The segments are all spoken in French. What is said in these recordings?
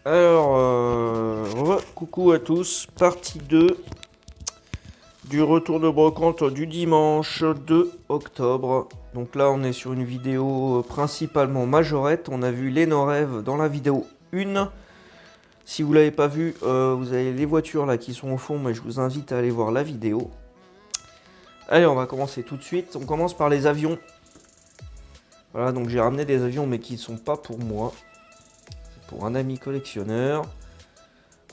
Alors, coucou à tous, partie 2 du retour de brocante du dimanche 2 octobre. Donc là, on est sur une vidéo principalement majorette. On a vu les no-rêves dans la vidéo 1. Si vous l'avez pas vu, vous avez les voitures là qui sont au fond, mais je vous invite à aller voir la vidéo. Allez, on va commencer tout de suite. On commence par les avions. Voilà, donc j'ai ramené des avions, mais qui ne sont pas pour moi. C'est pour un ami collectionneur.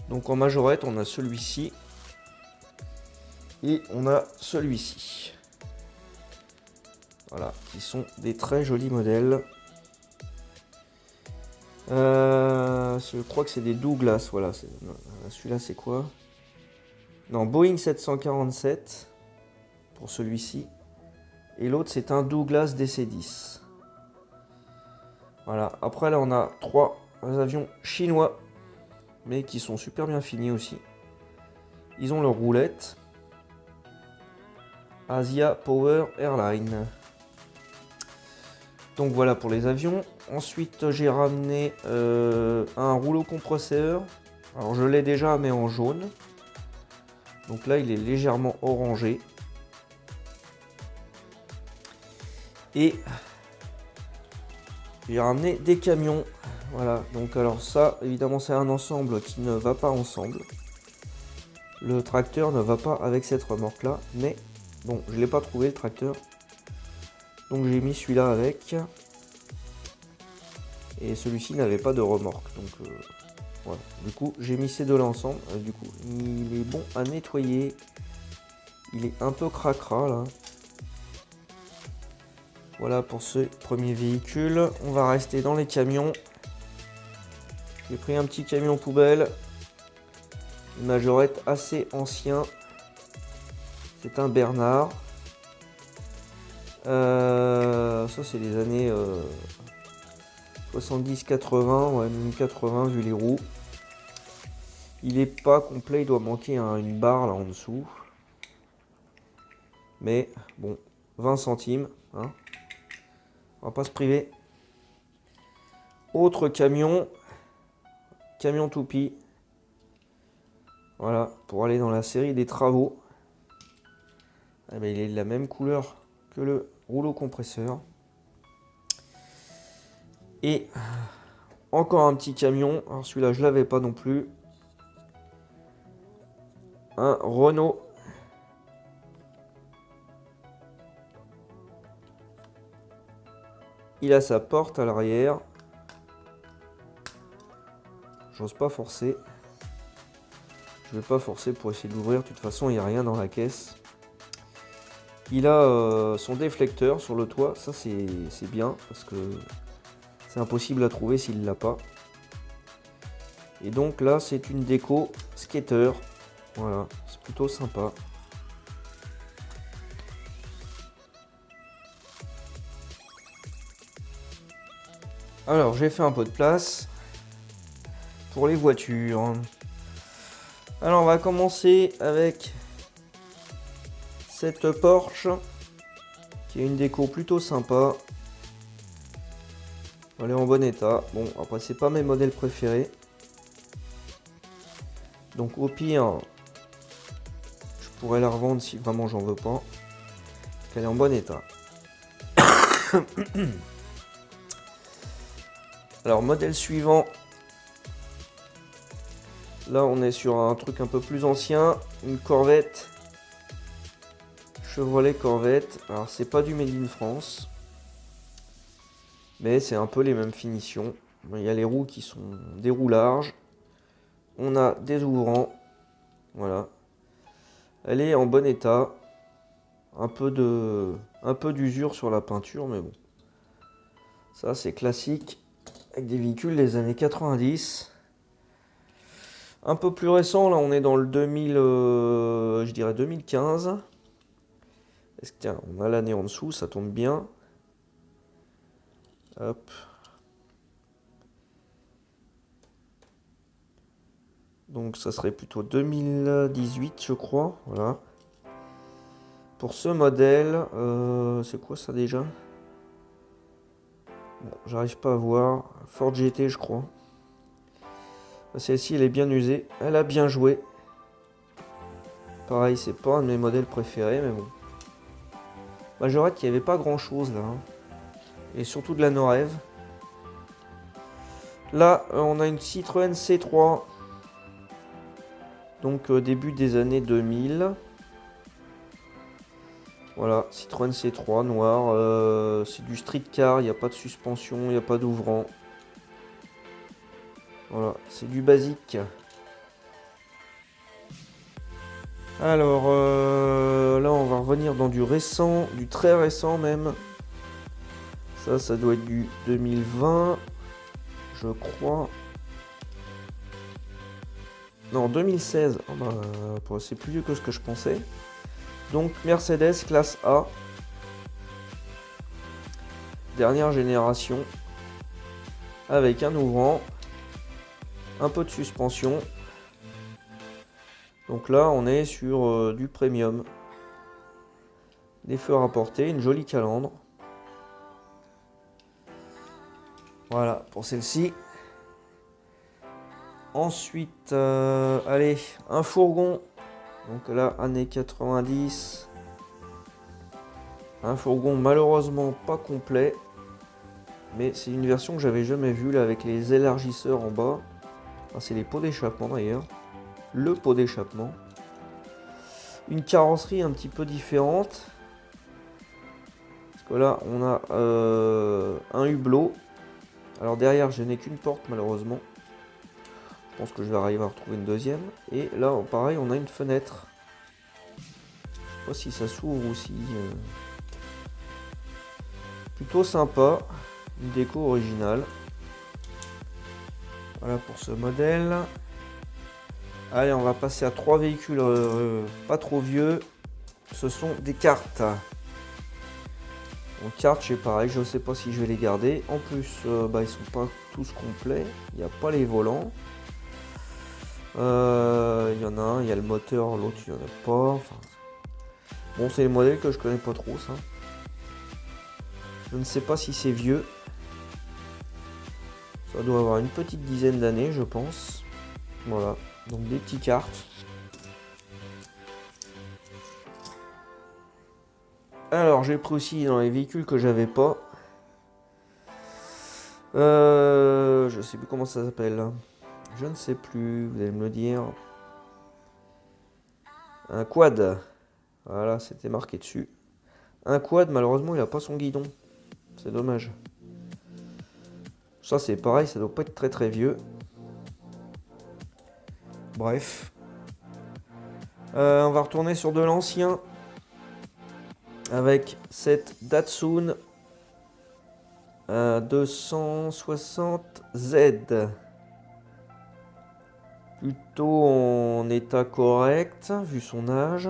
Donc en majorette, on a celui-ci. Et on a celui-ci. Voilà, qui sont des très jolis modèles. Je crois que c'est des Douglas. Voilà, celui-là c'est quoi? Non, Boeing 747 pour celui-ci. Et l'autre c'est un Douglas DC-10. Voilà, après là on a trois avions chinois, mais qui sont super bien finis aussi. Ils ont leur roulette. Asia Power Airline. Donc voilà pour les avions. Ensuite j'ai ramené un rouleau compresseur. Alors je l'ai déjà mais en jaune. Donc là il est légèrement orangé. Et j'ai ramené des camions. Voilà, donc alors ça évidemment c'est un ensemble qui ne va pas ensemble. Le tracteur ne va pas avec cette remorque là. Mais bon, je ne l'ai pas trouvé le tracteur. Donc j'ai mis celui-là avec. Et celui-ci n'avait pas de remorque. Donc voilà. Du coup j'ai mis ces deux-là ensemble. Du coup il est bon à nettoyer. Il est un peu cracra là. Voilà pour ce premier véhicule. On va rester dans les camions. J'ai pris un petit camion poubelle. Une majorette assez ancien. C'est un Bernard. Ça c'est les années 70-80, ouais, même 80 vu les roues. Il est pas complet, il doit manquer une barre là en dessous. Mais bon, 20 centimes. Hein. On va pas se priver. Autre camion. Camion toupie. Voilà, pour aller dans la série des travaux. Ah ben, il est de la même couleur que le rouleau compresseur. Et encore un petit camion. Alors celui-là, je l'avais pas non plus. Un Renault. Il a sa porte à l'arrière. J'ose pas forcer. Je vais pas forcer pour essayer de l'ouvrir. De toute façon, il n'y a rien dans la caisse. Il a son déflecteur sur le toit. Ça, c'est bien parce que c'est impossible à trouver s'il l'a pas. Et donc là, c'est une déco skater. Voilà, c'est plutôt sympa. Alors, j'ai fait un peu de place pour les voitures. Alors, on va commencer avec cette Porsche qui est une déco plutôt sympa. Elle est en bon état. Bon, après, c'est pas mes modèles préférés. Donc, au pire, je pourrais la revendre si vraiment j'en veux pas. Parce qu'elle est en bon état. Alors, modèle suivant. Là, on est sur un truc un peu plus ancien. Une Corvette. Chevrolet Corvette. Alors, c'est pas du Made in France. Mais c'est un peu les mêmes finitions. Il y a les roues qui sont des roues larges. On a des ouvrants. Voilà. Elle est en bon état. Un peu d'usure sur la peinture, mais bon. Ça, c'est classique. Avec des véhicules des années 90. Un peu plus récent, là, on est dans le 2000, je dirais 2015. Est-ce que, tiens, on a l'année en dessous, ça tombe bien. Hop. Donc ça serait plutôt 2018 je crois. Voilà. Pour ce modèle, c'est quoi ça déjà? Bon, j'arrive pas à voir. Ford GT je crois. Celle-ci, elle est bien usée. Elle a bien joué. Pareil, c'est pas un de mes modèles préférés, mais bon. Majorette, il n'y avait pas grand-chose là. Hein. Et surtout de la Norève. Là, on a une Citroën C3. Donc, début des années 2000. Voilà, Citroën C3 noir. C'est du street car, il n'y a pas de suspension, il n'y a pas d'ouvrant. Voilà, c'est du basique. Alors, là, on va revenir dans du récent, du très récent même. Ça doit être du 2020, je crois. Non, 2016. Oh bah, c'est plus vieux que ce que je pensais. Donc, Mercedes classe A. Dernière génération. Avec un ouvrant. Un peu de suspension. Donc là, on est sur du premium. Des feux rapportés, une jolie calandre. Voilà, pour celle-ci. Ensuite, allez, un fourgon. Donc là, années 90. Un fourgon malheureusement pas complet. Mais c'est une version que j'avais jamais vue, là, avec les élargisseurs en bas. Enfin, c'est les pots d'échappement d'ailleurs. Le pot d'échappement. Une carrosserie un petit peu différente. Parce que là, on a un hublot. Alors derrière, je n'ai qu'une porte malheureusement. Je pense que je vais arriver à retrouver une deuxième. Et là, pareil, on a une fenêtre. Je sais pas si ça s'ouvre aussi. Plutôt sympa. Une déco originale. Voilà pour ce modèle. Allez, on va passer à 3 véhicules pas trop vieux. Ce sont des cartes. Donc cartes, c'est pareil, je ne sais pas si je vais les garder. En plus, ils sont pas tous complets. Il n'y a pas les volants. Il y en a un, il y a le moteur, l'autre il n'y en a pas. Enfin, bon, c'est les modèles que je connais pas trop, ça. Je ne sais pas si c'est vieux. Ça doit avoir une petite dizaine d'années, je pense. Voilà, donc des petites cartes. Alors, j'ai pris aussi dans les véhicules que j'avais pas. Je sais plus comment ça s'appelle. Je ne sais plus, vous allez me le dire. Un quad. Voilà, c'était marqué dessus. Un quad, malheureusement, il n'a pas son guidon. C'est dommage. Ça, c'est pareil, ça doit pas être très très vieux. Bref. On va retourner sur de l'ancien. Avec cette Datsun 260Z. Plutôt en état correct, vu son âge.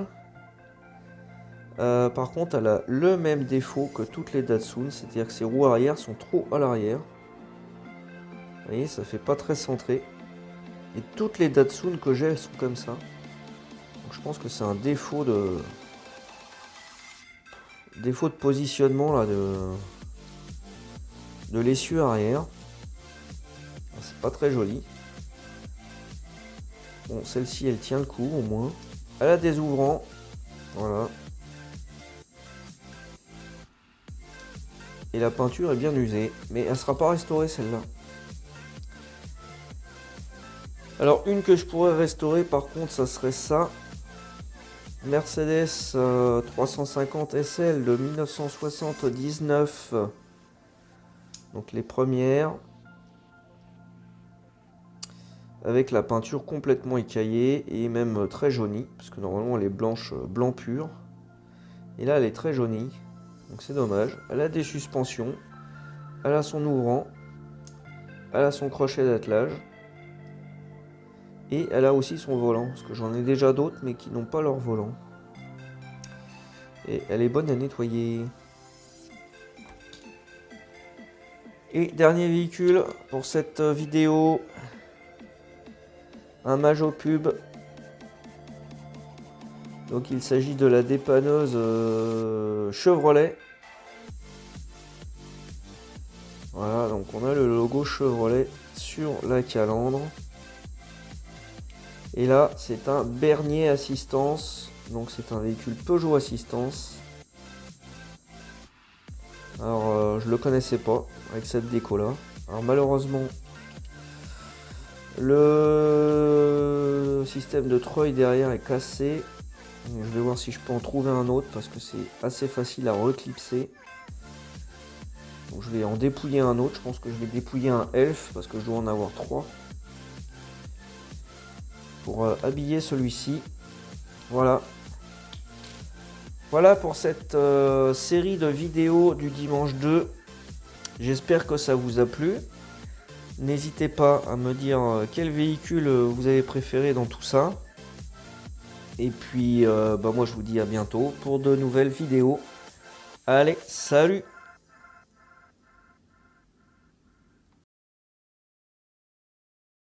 Par contre, elle a le même défaut que toutes les Datsun, c'est-à-dire que ses roues arrière sont trop à l'arrière. Vous voyez, ça fait pas très centré. Et toutes les Datsun que j'ai, elles sont comme ça. Donc je pense que c'est un défaut de positionnement là de l'essieu arrière. C'est pas très joli. Bon, celle-ci, elle tient le coup au moins. Elle a des ouvrants. Voilà. Et la peinture est bien usée. Mais elle sera pas restaurée celle-là. Alors une que je pourrais restaurer par contre, ça serait ça. Mercedes 350 SL de 1979. Donc les premières. Avec la peinture complètement écaillée et même très jaunie. Parce que normalement elle est blanche, blanc pur. Et là elle est très jaunie. Donc c'est dommage. Elle a des suspensions. Elle a son ouvrant. Elle a son crochet d'attelage. Et elle a aussi son volant. Parce que j'en ai déjà d'autres mais qui n'ont pas leur volant. Et elle est bonne à nettoyer. Et dernier véhicule pour cette vidéo. Un Majo Pub. Donc il s'agit de la dépanneuse Chevrolet. Voilà, donc on a le logo Chevrolet sur la calandre. Et là, c'est un Bernier Assistance. Donc c'est un véhicule Peugeot Assistance. Alors je le connaissais pas avec cette déco là. Alors malheureusement, le système de treuil derrière est cassé. Donc, je vais voir si je peux en trouver un autre parce que c'est assez facile à reclipser. Donc je vais en dépouiller un autre. Je pense que je vais dépouiller un Elf parce que je dois en avoir 3. Pour habiller celui-ci. Voilà. Voilà pour cette série de vidéos du dimanche 2. J'espère que ça vous a plu. N'hésitez pas à me dire quel véhicule vous avez préféré dans tout ça. Et puis moi je vous dis à bientôt pour de nouvelles vidéos. Allez, salut!